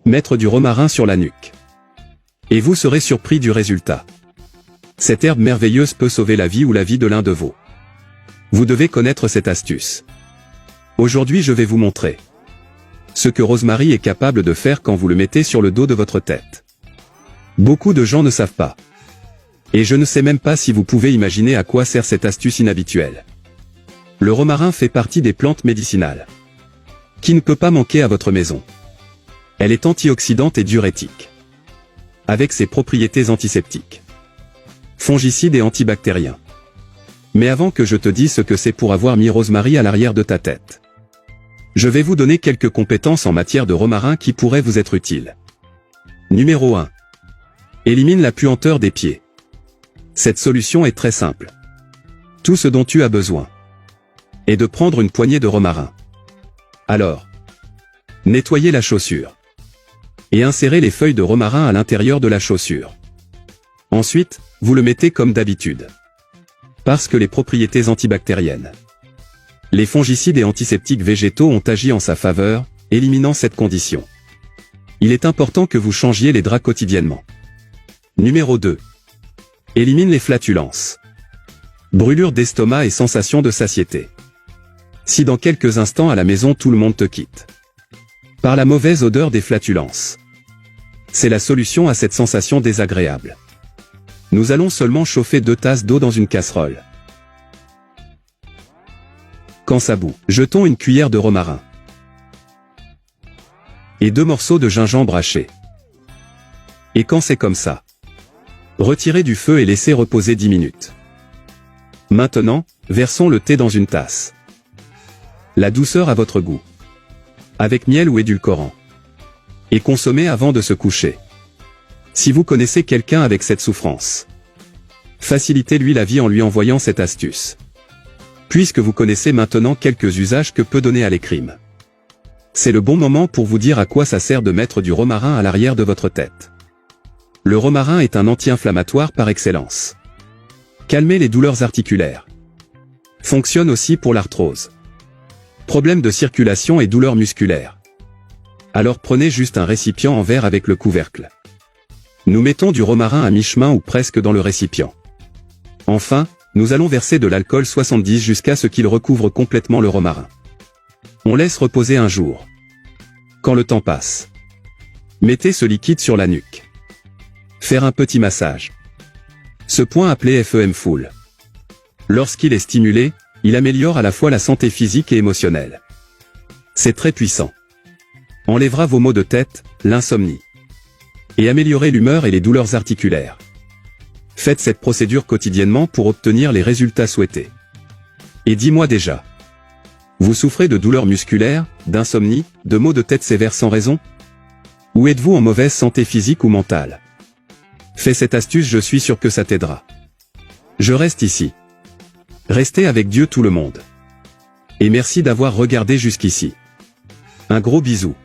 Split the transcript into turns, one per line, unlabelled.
Mettre du romarin sur la nuque. Et vous serez surpris du résultat. Cette herbe merveilleuse peut sauver la vie ou la vie de l'un de vous. Vous devez connaître cette astuce. Aujourd'hui je vais vous montrer ce que Rosemary est capable de faire quand vous le mettez sur le dos de votre tête. Beaucoup de gens ne savent pas. Et je ne sais même pas si vous pouvez imaginer à quoi sert cette astuce inhabituelle. Le romarin fait partie des plantes médicinales qui ne peut pas manquer à votre maison. Elle est antioxydante et diurétique, avec ses propriétés antiseptiques, fongicides et antibactériens. Mais avant que je te dise ce que c'est pour avoir mis Rosemary à l'arrière de ta tête, je vais vous donner quelques compétences en matière de romarin qui pourraient vous être utiles. Numéro 1. Élimine la puanteur des pieds. Cette solution est très simple. Tout ce dont tu as besoin est de prendre une poignée de romarin. Alors, nettoyez la chaussure et insérez les feuilles de romarin à l'intérieur de la chaussure. Ensuite, vous le mettez comme d'habitude. Parce que les propriétés antibactériennes, les fongicides et antiseptiques végétaux ont agi en sa faveur, éliminant cette condition. Il est important que vous changiez les draps quotidiennement. Numéro 2. Élimine les flatulences. Brûlure d'estomac et sensation de satiété. Si dans quelques instants à la maison tout le monde te quitte par la mauvaise odeur des flatulences, c'est la solution à cette sensation désagréable. Nous allons seulement chauffer 2 tasses d'eau dans une casserole. Quand ça bout, jetons une cuillère de romarin et 2 morceaux de gingembre haché. Et quand c'est comme ça, retirez du feu et laissez reposer 10 minutes. Maintenant, versons le thé dans une tasse. La douceur à votre goût, avec miel ou édulcorant, et consommez avant de se coucher. Si vous connaissez quelqu'un avec cette souffrance, facilitez-lui la vie en lui envoyant cette astuce. Puisque vous connaissez maintenant quelques usages que peut donner à l'écrime, c'est le bon moment pour vous dire à quoi ça sert de mettre du romarin à l'arrière de votre tête. Le romarin est un anti-inflammatoire par excellence. Calmer les douleurs articulaires. Fonctionne aussi pour l'arthrose. Problème de circulation et douleurs musculaires. Alors prenez juste un récipient en verre avec le couvercle. Nous mettons du romarin à mi-chemin ou presque dans le récipient. Enfin, nous allons verser de l'alcool 70 jusqu'à ce qu'il recouvre complètement le romarin. On laisse reposer un jour. Quand le temps passe, mettez ce liquide sur la nuque. Faire un petit massage. Ce point appelé FEM Full. Lorsqu'il est stimulé, il améliore à la fois la santé physique et émotionnelle. C'est très puissant. Enlèvera vos maux de tête, l'insomnie. Et améliorer l'humeur et les douleurs articulaires. Faites cette procédure quotidiennement pour obtenir les résultats souhaités. Et dis-moi déjà, vous souffrez de douleurs musculaires, d'insomnie, de maux de tête sévères sans raison? Ou êtes-vous en mauvaise santé physique ou mentale? Fais cette astuce, je suis sûr que ça t'aidera. Je reste ici. Restez avec Dieu tout le monde. Et merci d'avoir regardé jusqu'ici. Un gros bisou.